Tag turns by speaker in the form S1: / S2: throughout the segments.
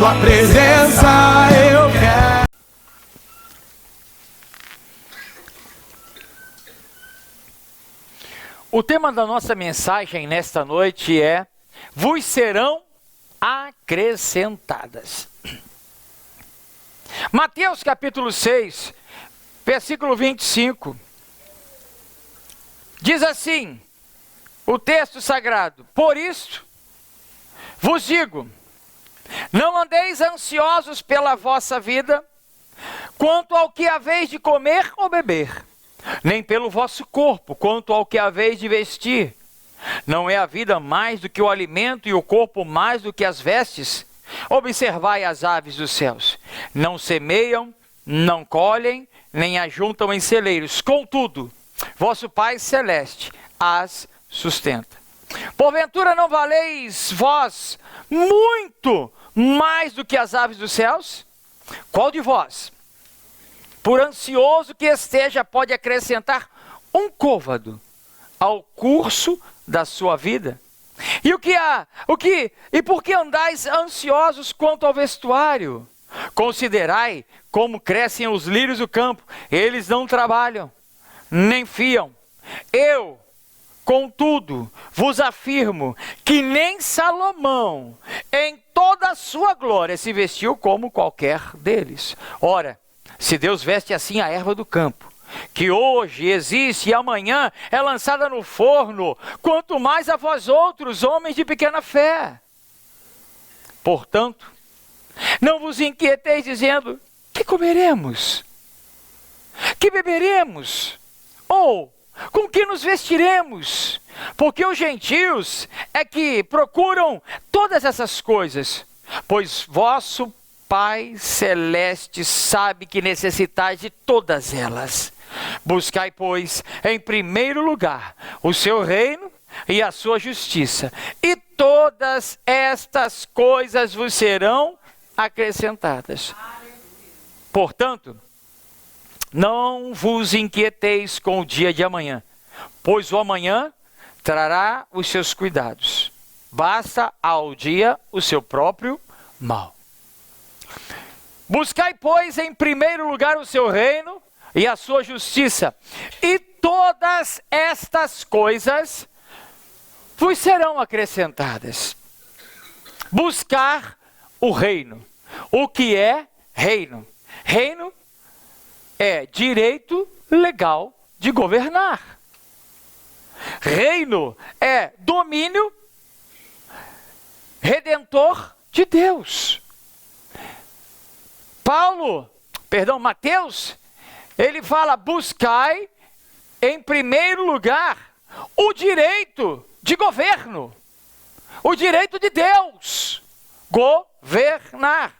S1: tua presença eu quero.
S2: O tema da nossa mensagem nesta noite é: vos serão acrescentadas. Mateus capítulo 6, versículo 25. Diz assim, o texto sagrado: por isso vos digo, não andeis ansiosos pela vossa vida, quanto ao que haveis de comer ou beber, nem pelo vosso corpo, quanto ao que haveis de vestir. Não é a vida mais do que o alimento e o corpo mais do que as vestes? Observai as aves dos céus, não semeiam, não colhem, nem ajuntam em celeiros, contudo, vosso Pai Celeste as sustenta. Porventura não valeis vós muito mais do que as aves dos céus? Qual de vós, por ansioso que esteja, pode acrescentar um côvado ao curso da sua vida? E por que andais ansiosos quanto ao vestuário? Considerai como crescem os lírios do campo, eles não trabalham, nem fiam. Eu, contudo, vos afirmo que nem Salomão, em toda a sua glória, se vestiu como qualquer deles. Ora, se Deus veste assim a erva do campo, que hoje existe e amanhã é lançada no forno, quanto mais a vós outros, homens de pequena fé. Portanto, não vos inquieteis dizendo: que comeremos? Que beberemos? Ou com que nos vestiremos? Porque os gentios é que procuram todas essas coisas, pois vosso Pai Celeste sabe que necessitais de todas elas. Buscai, pois, em primeiro lugar o seu reino e a sua justiça, e todas estas coisas vos serão acrescentadas. Portanto, não vos inquieteis com o dia de amanhã, pois o amanhã trará os seus cuidados. Basta ao dia o seu próprio mal. Buscai, pois, em primeiro lugar o seu reino e a sua justiça, e todas estas coisas vos serão acrescentadas. Buscar o reino. O que é reino? Reino é direito legal de governar. Reino é domínio redentor de Deus. Mateus, ele fala: buscai em primeiro lugar o direito de governo, o direito de Deus governar,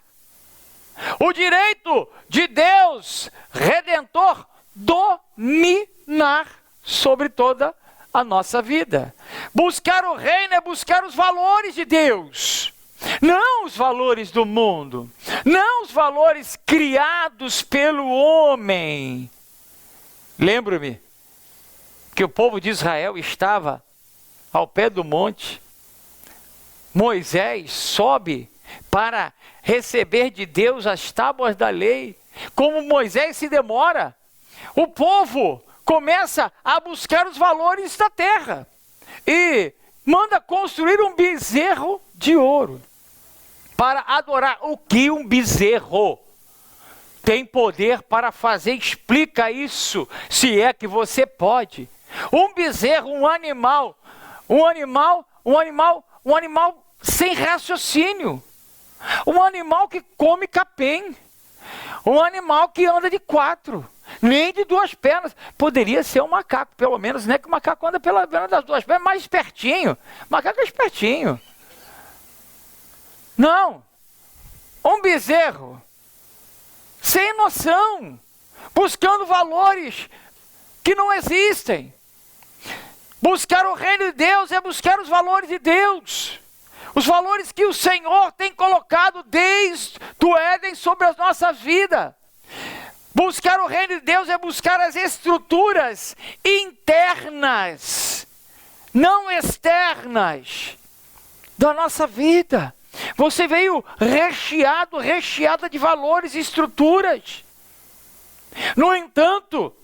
S2: o direito de Deus redentor dominar sobre toda a nossa vida. Buscar o reino é buscar os valores de Deus, não os valores do mundo, não os valores criados pelo homem. Lembro-me que o povo de Israel estava ao pé do monte. Moisés sobe para receber de Deus as tábuas da lei. Como Moisés se demora, o povo começa a buscar os valores da terra e manda construir um bezerro de ouro para adorar. O que um bezerro tem poder para fazer? Explica isso, se é que você pode. Um bezerro, um animal sem raciocínio, um animal que come capim, um animal que anda de 4, nem de 2 pernas. Poderia ser um macaco, pelo menos, né? Que o macaco anda pela perna das 2 pernas, mais espertinho. O macaco é espertinho. Não, um bezerro sem noção, buscando valores que não existem. Buscar o reino de Deus é buscar os valores de Deus, os valores que o Senhor tem colocado desde o Éden sobre as nossas vidas. Buscar o reino de Deus é buscar as estruturas internas, não externas, da nossa vida. Você veio recheada de valores e estruturas. No entanto,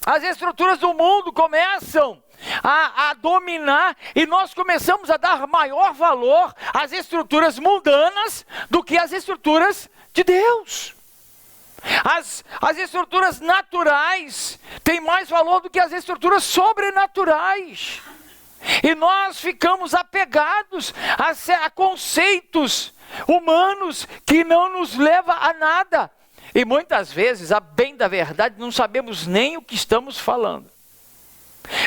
S2: as estruturas do mundo começam a dominar e nós começamos a dar maior valor às estruturas mundanas do que às estruturas de Deus. As estruturas naturais têm mais valor do que as estruturas sobrenaturais. E nós ficamos apegados a conceitos humanos que não nos levam a nada. E muitas vezes, a bem da verdade, não sabemos nem o que estamos falando.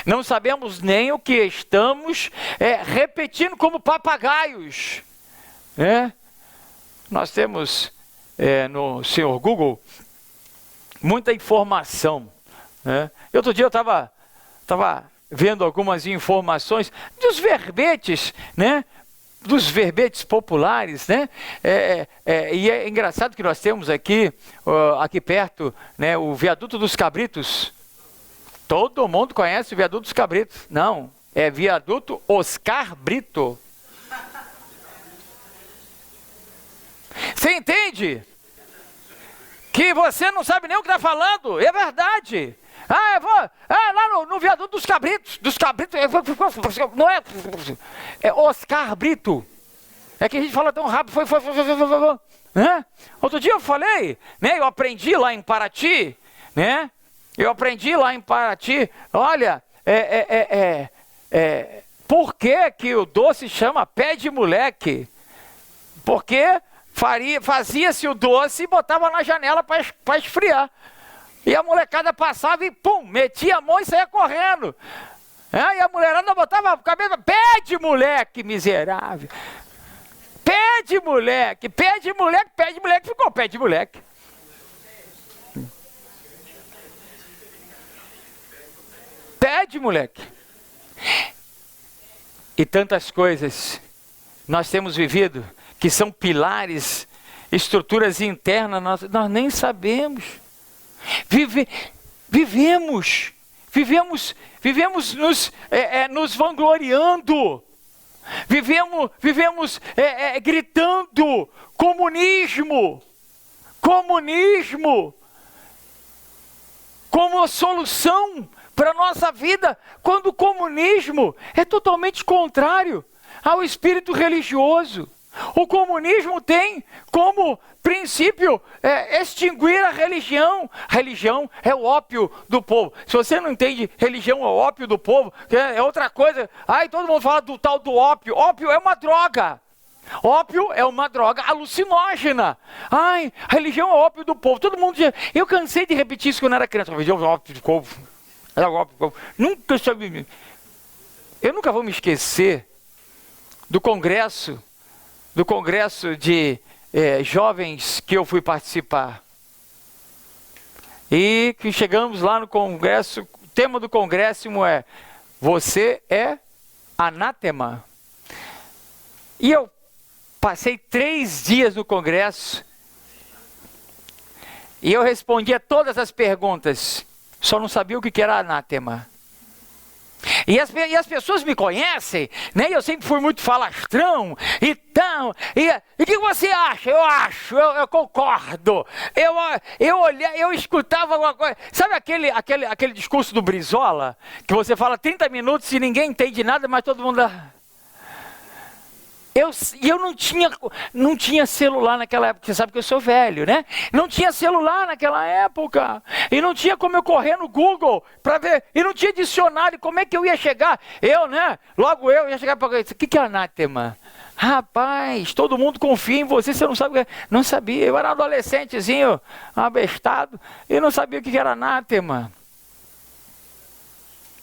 S2: Não sabemos nem o que estamos repetindo como papagaios. Nós temos no senhor Google muita informação. Outro dia eu estava vendo algumas informações dos verbetes, dos verbetes populares, e é engraçado que nós temos aqui perto, o Viaduto dos Cabritos. Todo mundo conhece o Viaduto dos Cabritos. Não, é Viaduto Oscar Brito. Você entende? Que você não sabe nem o que está falando. É verdade. Eu vou lá no Viaduto dos Cabritos. Não é Oscar Brito. É que a gente fala tão rápido. Outro dia eu falei, eu aprendi lá em Paraty, olha, por que o doce chama pé de moleque? Porque fazia-se o doce e botava na janela para esfriar. E a molecada passava e pum, metia a mão e saía correndo. E a mulherada botava a cabeça, pé de moleque, miserável. Pé de moleque, ficou pé de moleque. Pé de moleque. E tantas coisas nós temos vivido que são pilares, estruturas internas, nós nem sabemos. Vivemos nos vangloriando, vivemos gritando comunismo como a solução para a nossa vida, quando o comunismo é totalmente contrário ao espírito religioso. O comunismo tem como princípio extinguir a religião. Religião é o ópio do povo. Se você não entende, religião é o ópio do povo, é outra coisa. Todo mundo fala do tal do ópio. Ópio é uma droga. Ópio é uma droga alucinógena. Religião é o ópio do povo. Todo mundo diz. Eu cansei de repetir isso quando era criança. Religião é o ópio do povo. É o ópio do povo. Eu nunca vou me esquecer do congresso de jovens que eu fui participar. E que chegamos lá no congresso, o tema do congresso é: você é anátema. E eu passei 3 dias no congresso e eu respondia todas as perguntas, só não sabia o que era anátema. E as pessoas me conhecem, eu sempre fui muito falastrão e tal. E o que você acha? Eu concordo. Eu escutava alguma coisa. Sabe aquele discurso do Brizola? Que você fala 30 minutos e ninguém entende nada, mas todo mundo... Eu não tinha celular naquela época, você sabe que eu sou velho, Não tinha celular naquela época, e não tinha como eu correr no Google para ver, e não tinha dicionário, como é que eu ia chegar? Logo eu ia chegar para o que é anátema? Rapaz, todo mundo confia em você, você não sabe o que é. Não sabia, eu era um adolescentezinho, abestado, e não sabia o que era anátema.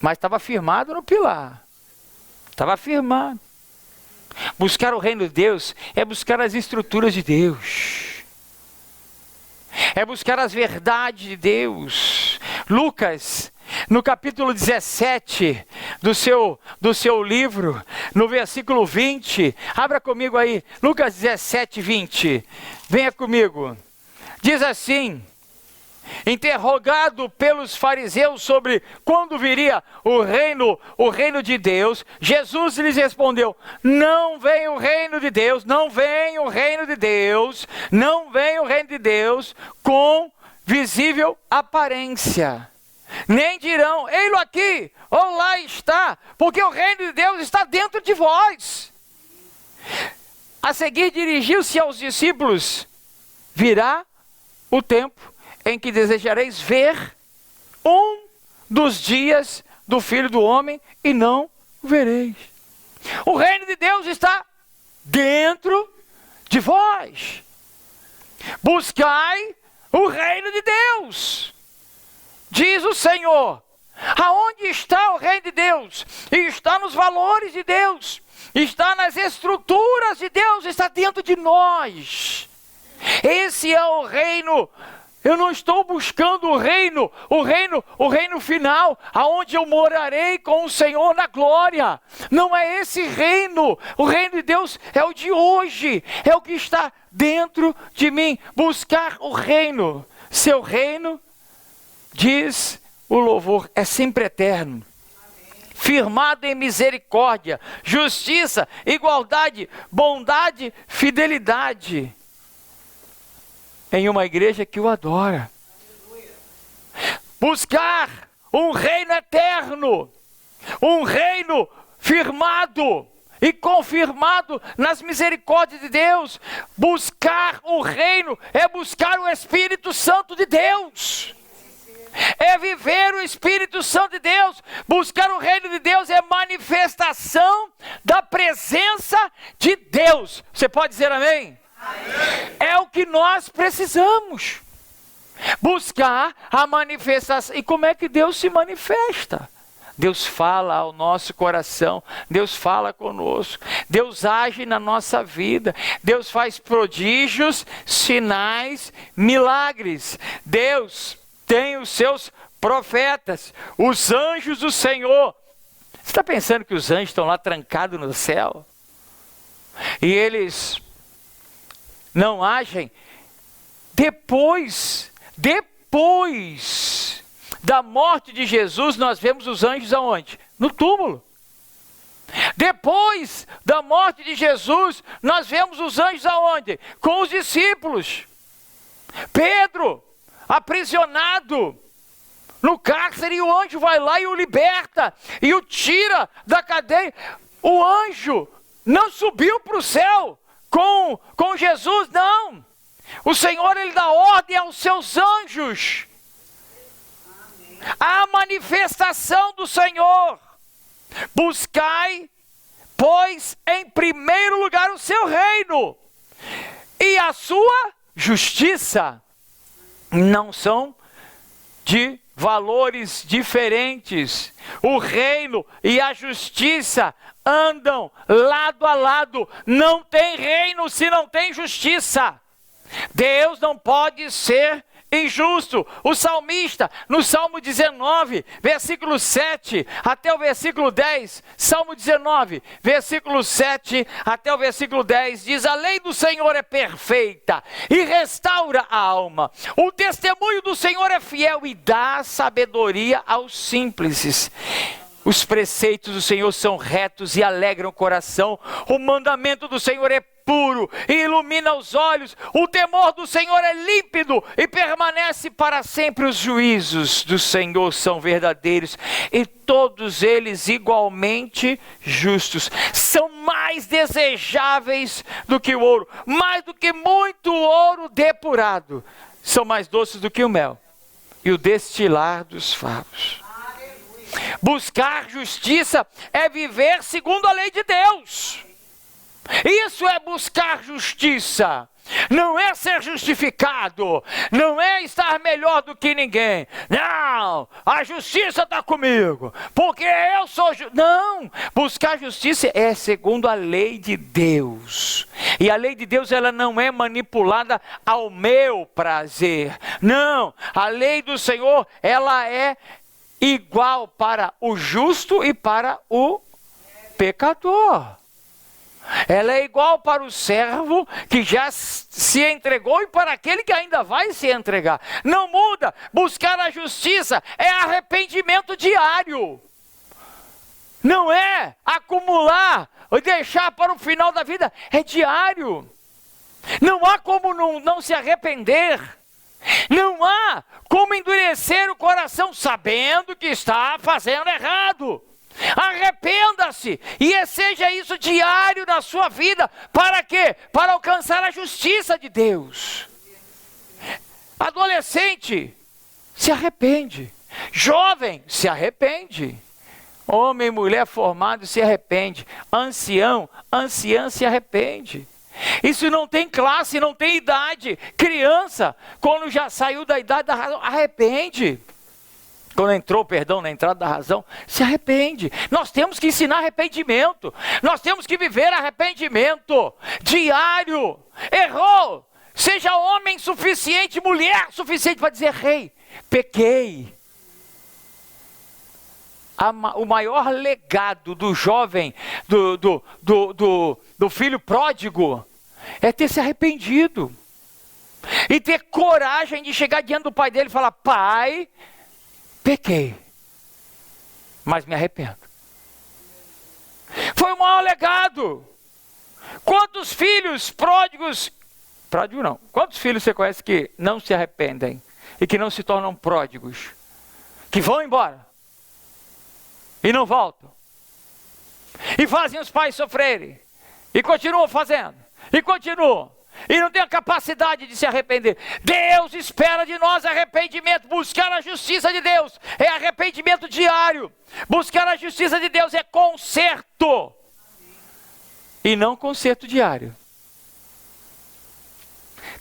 S2: Mas estava firmado no pilar, estava firmado. Buscar o reino de Deus é buscar as estruturas de Deus, é buscar as verdades de Deus. Lucas, no capítulo 17 do seu livro, no versículo 20, abra comigo aí, Lucas 17, 20, venha comigo, diz assim: interrogado pelos fariseus sobre quando viria o reino de Deus, Jesus lhes respondeu: não vem o reino de Deus, não vem o reino de Deus, não vem o reino de Deus com visível aparência. Nem dirão, ei-lo aqui, ou lá está, porque o reino de Deus está dentro de vós. A seguir dirigiu-se aos discípulos: virá o tempo em que desejareis ver um dos dias do Filho do Homem e não o vereis. O reino de Deus está dentro de vós. Buscai o reino de Deus, diz o Senhor. Aonde está o reino de Deus? Está nos valores de Deus, está nas estruturas de Deus, está dentro de nós. Esse é o reino. Eu não estou buscando o reino final, aonde eu morarei com o Senhor na glória. Não é esse reino. O reino de Deus é o de hoje, é o que está dentro de mim. Buscar o reino. Seu reino, diz o louvor, é sempre eterno. Firmado em misericórdia, justiça, igualdade, bondade, fidelidade. Em uma igreja que o adora. Buscar um reino eterno, um reino firmado e confirmado nas misericórdias de Deus. Buscar o reino é buscar o Espírito Santo de Deus. É viver o Espírito Santo de Deus. Buscar o reino de Deus é manifestação da presença de Deus. Você pode dizer amém? É o que nós precisamos. Buscar a manifestação. E como é que Deus se manifesta? Deus fala ao nosso coração. Deus fala conosco. Deus age na nossa vida. Deus faz prodígios, sinais, milagres. Deus tem os seus profetas, os anjos do Senhor. Você está pensando que os anjos estão lá trancados no céu? E eles não agem? Depois da morte de Jesus, nós vemos os anjos aonde? No túmulo. Depois da morte de Jesus, nós vemos os anjos aonde? Com os discípulos. Pedro, aprisionado no cárcere, e o anjo vai lá e o liberta, e o tira da cadeia. O anjo não subiu para o céu com Jesus, não. O Senhor, Ele dá ordem aos seus anjos. A manifestação do Senhor. Buscai, pois, em primeiro lugar o seu reino e a sua justiça. Não são de valores diferentes. O reino e a justiça andam lado a lado. Não tem reino se não tem justiça. Deus não pode ser injusto. O salmista, no Salmo 19, versículo 7 até o versículo 10, Salmo 19, versículo 7 até o versículo 10, diz: a lei do Senhor é perfeita e restaura a alma. O testemunho do Senhor é fiel e dá sabedoria aos simples. Os preceitos do Senhor são retos e alegram o coração. O mandamento do Senhor é puro e ilumina os olhos. O temor do Senhor é límpido e permanece para sempre. Os juízos do Senhor são verdadeiros e todos eles igualmente justos. São mais desejáveis do que o ouro, mais do que muito ouro depurado. São mais doces do que o mel e o destilar dos favos. Buscar justiça é viver segundo a lei de Deus. Isso é buscar justiça. Não é ser justificado. Não é estar melhor do que ninguém. Não, a justiça está comigo, porque eu sou justo. Não, buscar justiça é segundo a lei de Deus. E a lei de Deus, ela não é manipulada ao meu prazer. Não, a lei do Senhor, ela é igual para o justo e para o pecador. Ela é igual para o servo que já se entregou e para aquele que ainda vai se entregar. Não muda. Buscar a justiça é arrependimento diário. Não é acumular ou deixar para o final da vida. É diário. Não há como não se arrepender. Não há como endurecer o coração sabendo que está fazendo errado. Arrependa-se e seja isso diário na sua vida. Para quê? Para alcançar a justiça de Deus. Adolescente, se arrepende. Jovem, se arrepende. Homem e mulher formado se arrepende. Ancião, anciã se arrepende. Isso não tem classe, não tem idade. Criança, quando já saiu da idade da razão, arrepende. Quando entrou, perdão, na entrada da razão, se arrepende. Nós temos que ensinar arrependimento. Nós temos que viver arrependimento diário. Errou. Seja homem suficiente, mulher suficiente para dizer: rei, pequei. O maior legado do jovem, do filho pródigo, é ter se arrependido. E ter coragem de chegar diante do pai dele e falar: pai, pequei, mas me arrependo. Foi o maior legado. Quantos filhos pródigos, pródigo não, quantos filhos você conhece que não se arrependem e que não se tornam pródigos? Que vão embora e não voltam, e fazem os pais sofrerem, e continuam fazendo, e continuam, e não tem a capacidade de se arrepender. Deus espera de nós arrependimento. Buscar a justiça de Deus é arrependimento diário. Buscar a justiça de Deus é conserto, e não conserto diário.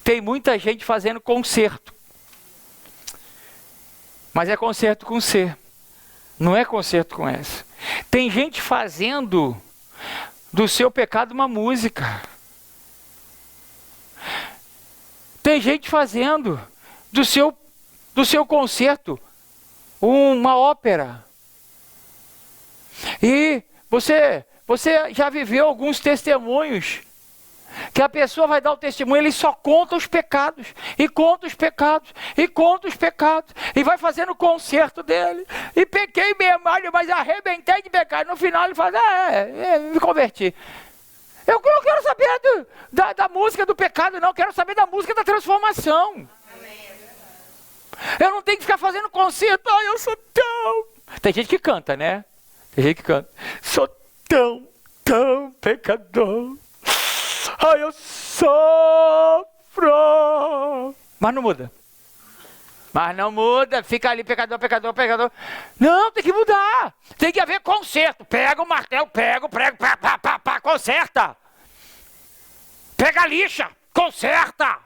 S2: Tem muita gente fazendo conserto, mas é conserto com C, não é conserto com S. Tem gente fazendo do seu pecado uma música. Tem gente fazendo do seu concerto uma ópera. E você já viveu alguns testemunhos que a pessoa vai dar o testemunho, ele só conta os pecados, e conta os pecados, e conta os pecados, e vai fazendo o concerto dele. E pequei mesmo, mas arrebentei de pecado. No final ele fala: me converti. Eu não quero saber da música do pecado, não. Eu quero saber da música da transformação. Eu não tenho que ficar fazendo concerto. Eu sou tão... Tem gente que canta, né? Tem gente que canta: sou tão pecador. Eu sofro. Mas não muda. Fica ali, pecador. Não, tem que mudar. Tem que haver conserto. Pega o martelo, prego, pá, conserta. Pega a lixa, conserta.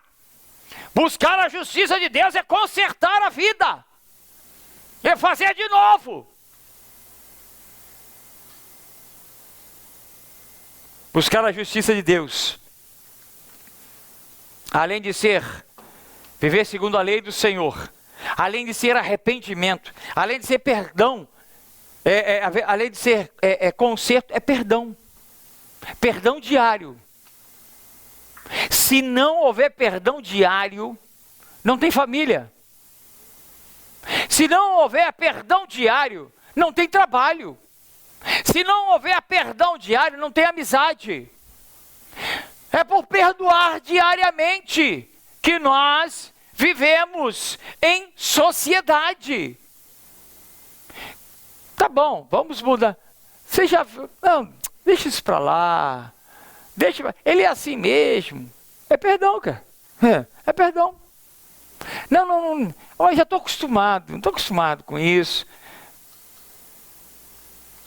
S2: Buscar a justiça de Deus é consertar a vida. É fazer de novo. Buscar a justiça de Deus, além de viver segundo a lei do Senhor, além de ser arrependimento, além de ser perdão, além de ser conserto, é perdão. Perdão diário. Se não houver perdão diário, não tem família. Se não houver perdão diário, não tem trabalho. Se não houver perdão diário, não tem amizade. É por perdoar diariamente que nós vivemos em sociedade. Tá bom, vamos mudar. Você já... Não, deixa isso para lá. Ele é assim mesmo. É perdão, cara. É perdão. Não. Eu já estou acostumado. Não estou acostumado com isso.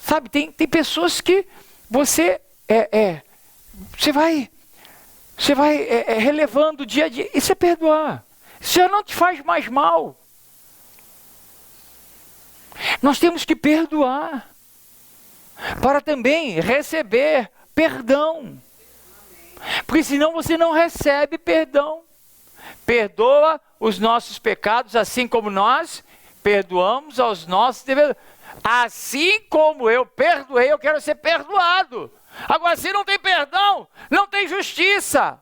S2: Sabe, tem pessoas que você vai relevando dia a dia. Isso é perdoar. Isso já não te faz mais mal. Nós temos que perdoar para também receber perdão. Porque senão você não recebe perdão. Perdoa os nossos pecados, assim como nós perdoamos aos nossos devedores. Assim como eu perdoei, eu quero ser perdoado. Agora, se não tem perdão, não tem justiça.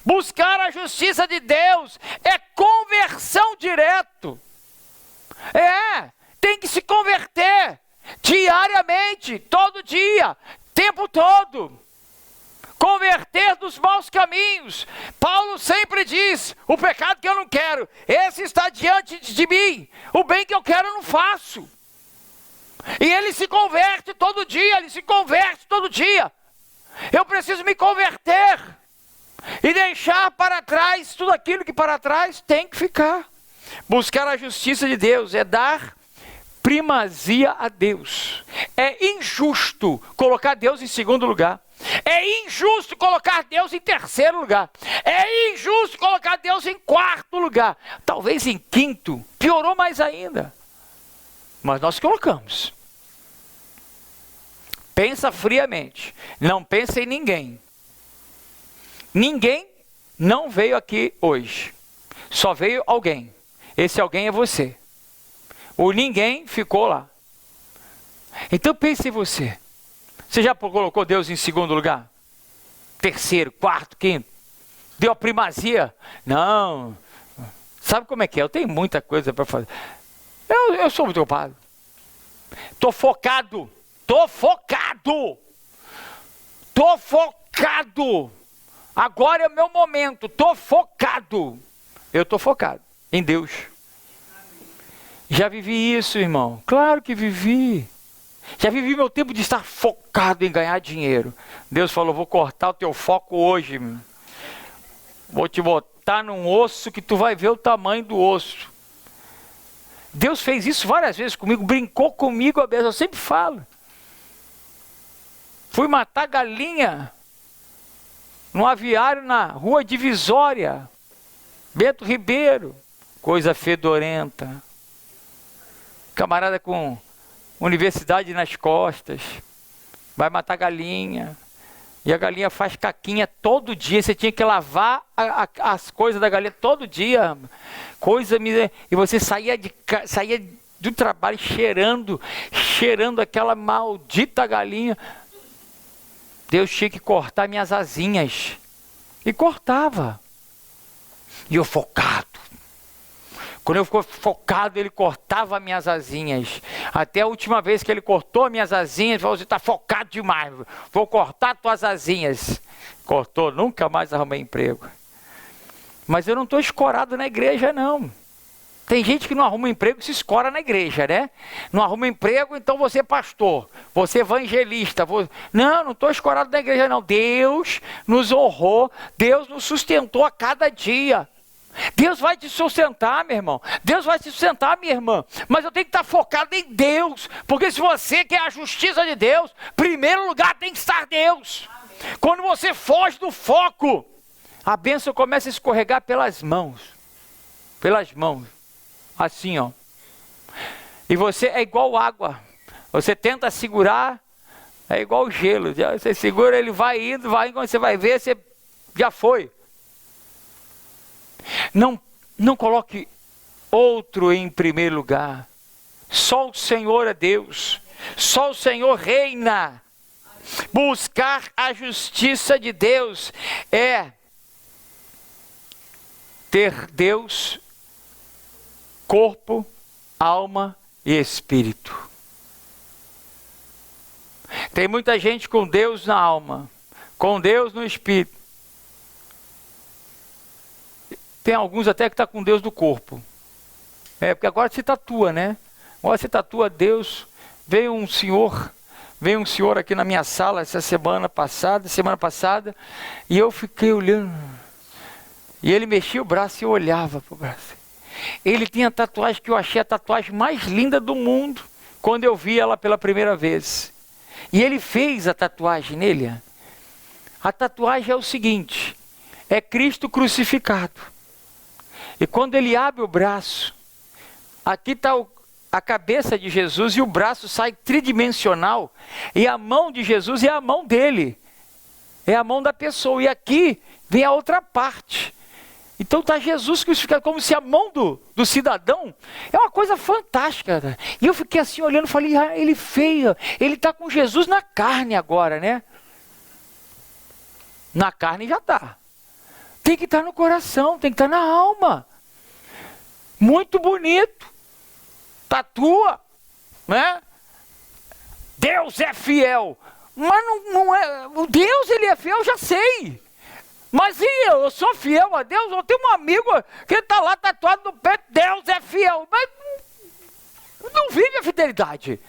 S2: Buscar a justiça de Deus é conversão direto. Tem que se converter diariamente, todo dia, tempo todo. Converter dos maus caminhos. Paulo sempre diz: o pecado que eu não quero, esse está diante de mim. O bem que eu quero eu não faço. E ele se converte todo dia, Eu preciso me converter e deixar para trás tudo aquilo que para trás tem que ficar. Buscar a justiça de Deus é dar primazia a Deus. É injusto colocar Deus em segundo lugar. É injusto colocar Deus em terceiro lugar. É injusto colocar Deus em quarto lugar. Talvez em quinto. Piorou mais ainda. Mas nós colocamos. Pensa friamente. Não pensa em ninguém. Ninguém não veio aqui hoje. Só veio alguém. Esse alguém é você. O ninguém ficou lá. Então pense em você. Você já colocou Deus em segundo lugar? Terceiro, quarto, quinto? Deu a primazia? Não. Sabe como é que é? Eu tenho muita coisa para fazer. Eu sou muito ocupado. Estou focado. Agora é o meu momento. Estou focado. Eu estou focado em Deus. Já vivi isso, irmão. Claro que vivi. Já vivi meu tempo de estar focado em ganhar dinheiro. Deus falou: vou cortar o teu foco hoje. Vou te botar num osso que tu vai ver o tamanho do osso. Deus fez isso várias vezes comigo. Brincou comigo, eu sempre falo. Fui matar galinha num aviário na rua Divisória, Bento Ribeiro. Coisa fedorenta. Camarada com universidade nas costas, vai matar galinha, e a galinha faz caquinha todo dia, você tinha que lavar as coisas da galinha todo dia, e você saía do trabalho cheirando aquela maldita galinha. Deus tinha que cortar minhas asinhas, e cortava, e eu focado. Quando eu ficou focado, ele cortava minhas asinhas. Até a última vez que ele cortou minhas asinhas, ele falou: você está focado demais, vou cortar tuas asinhas. Cortou, nunca mais arrumei emprego. Mas eu não estou escorado na igreja, não. Tem gente que não arruma emprego e se escora na igreja, né? Não arruma emprego, então você é pastor, você é evangelista. Não estou escorado na igreja, não. Deus nos honrou, Deus nos sustentou a cada dia. Deus vai te sustentar, meu irmão. Deus vai te sustentar, minha irmã. Mas eu tenho que estar focado em Deus. Porque se você quer a justiça de Deus, em primeiro lugar tem que estar Deus. Amém. Quando você foge do foco, a bênção começa a escorregar pelas mãos. Assim, ó. E você é igual água. Você tenta segurar, é igual gelo. Você segura, ele vai indo, quando você vai ver, você já foi. Não coloque outro em primeiro lugar. Só o Senhor é Deus. Só o Senhor reina. Buscar a justiça de Deus é ter Deus, corpo, alma e espírito. Tem muita gente com Deus na alma, com Deus no espírito. Tem alguns até que estão com Deus do corpo. Porque agora se tatua, né? Agora se tatua Deus. Veio um senhor aqui na minha sala semana passada, e eu fiquei olhando. E ele mexia o braço e eu olhava para o braço. Ele tinha tatuagem que eu achei a tatuagem mais linda do mundo, quando eu vi ela pela primeira vez. E ele fez a tatuagem nele. A tatuagem é o seguinte: é Cristo crucificado. E quando ele abre o braço, aqui está a cabeça de Jesus e o braço sai tridimensional. E a mão de Jesus é a mão dele. É a mão da pessoa. E aqui vem a outra parte. Então está Jesus crucificado, como se a mão do cidadão é uma coisa fantástica. Né? E eu fiquei assim olhando, falei, ele feio, ele está com Jesus na carne agora, né? Na carne já está. Tem que estar no coração, tem que estar na alma. Muito bonito. Tatua, né? Deus é fiel. Mas não é. O Deus, ele é fiel, eu já sei. Mas e eu sou fiel a Deus? Eu tenho um amigo que está lá tatuado no peito, Deus é fiel. Mas não vive a fidelidade.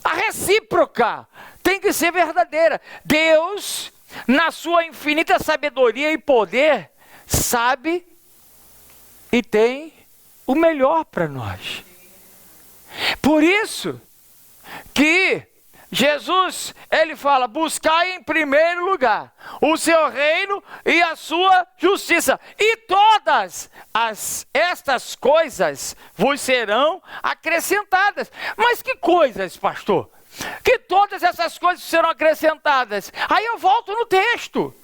S2: A recíproca tem que ser verdadeira. Deus, na sua infinita sabedoria e poder, sabe e tem o melhor para nós. Por isso que Jesus, ele fala, buscai em primeiro lugar o seu reino e a sua justiça. E todas estas coisas vos serão acrescentadas. Mas que coisas, pastor? Que todas essas coisas serão acrescentadas. Aí eu volto no texto.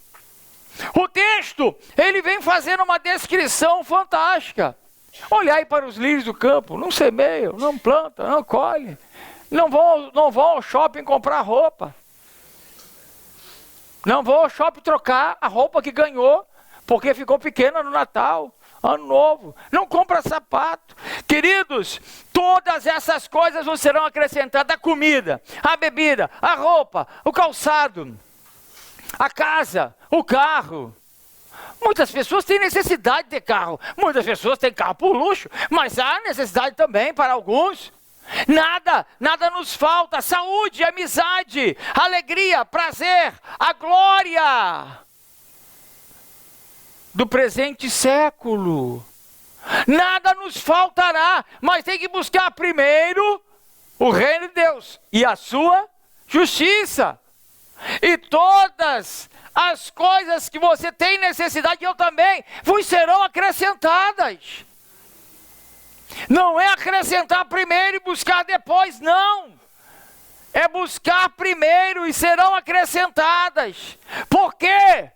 S2: O texto, ele vem fazendo uma descrição fantástica. Olhai para os lírios do campo, não semeiam, não plantam, não colhem. Não vão ao shopping comprar roupa. Não vão ao shopping trocar a roupa que ganhou, porque ficou pequena no Natal, Ano Novo. Não compra sapato. Queridos, todas essas coisas vão serão acrescentadas. A comida, a bebida, a roupa, o calçado, a casa, o carro. Muitas pessoas têm necessidade de carro. Muitas pessoas têm carro por luxo, mas há necessidade também para alguns. Nada nos falta. Saúde, amizade, alegria, prazer, a glória do presente século. Nada nos faltará, mas tem que buscar primeiro o reino de Deus e a sua justiça. E todas as coisas que você tem necessidade, eu também, vos serão acrescentadas. Não é acrescentar primeiro e buscar depois, não. É buscar primeiro e serão acrescentadas. Por quê?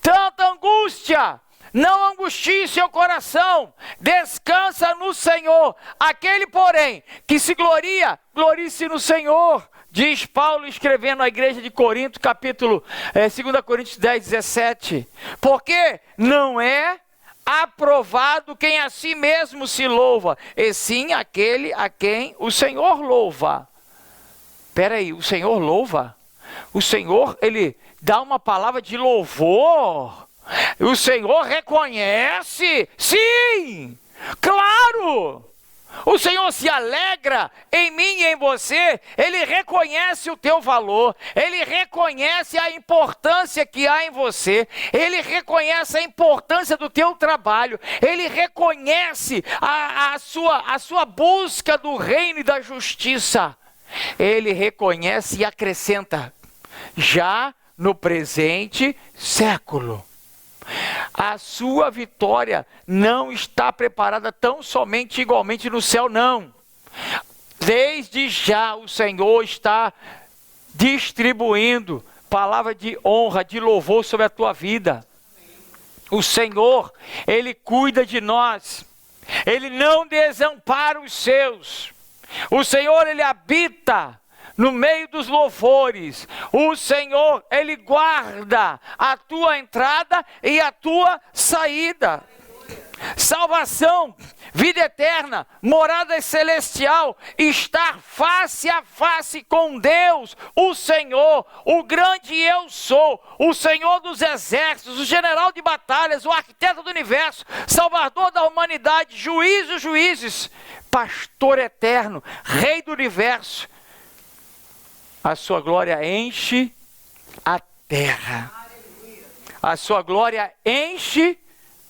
S2: Tanta angústia. Não angustie seu coração. Descansa no Senhor. Aquele, porém, que se gloria, glorie-se no Senhor. Diz Paulo escrevendo à igreja de Corinto, capítulo 2 Coríntios 10, 17. Porque não é aprovado quem a si mesmo se louva, e sim aquele a quem o Senhor louva. Espera aí, o Senhor louva? O Senhor, ele dá uma palavra de louvor. O Senhor reconhece? Sim, claro. O Senhor se alegra em mim e em você. Ele reconhece o teu valor. Ele reconhece a importância que há em você. Ele reconhece a importância do teu trabalho. Ele reconhece a sua busca do reino e da justiça. Ele reconhece e acrescenta já no presente século. A sua vitória não está preparada tão somente igualmente no céu, não. Desde já o Senhor está distribuindo palavra de honra, de louvor sobre a tua vida. O Senhor, Ele cuida de nós. Ele não desampara os seus. O Senhor, Ele habita no meio dos louvores. O Senhor, Ele guarda a tua entrada e a tua saída. Salvação, vida eterna, morada celestial, estar face a face com Deus, o Senhor, o grande eu sou, o Senhor dos exércitos, o general de batalhas, o arquiteto do universo, salvador da humanidade, juiz dos juízes, pastor eterno, rei do universo. A sua glória enche a terra. A sua glória enche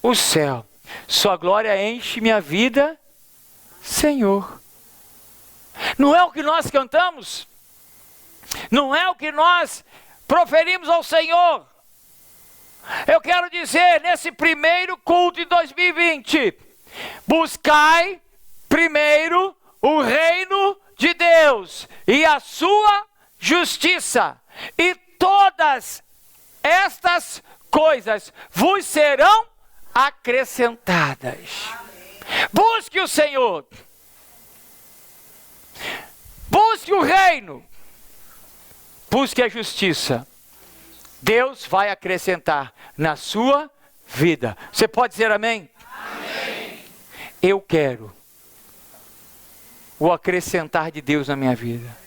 S2: o céu. Sua glória enche minha vida, Senhor. Não é o que nós cantamos? Não é o que nós proferimos ao Senhor? Eu quero dizer, nesse primeiro culto de 2020, buscai primeiro o reino de Deus e a sua justiça, e todas estas coisas vos serão acrescentadas. Busque o Senhor. Busque o reino. Busque a justiça. Deus vai acrescentar na sua vida. Você pode dizer amém? Amém. Eu quero o acrescentar de Deus na minha vida.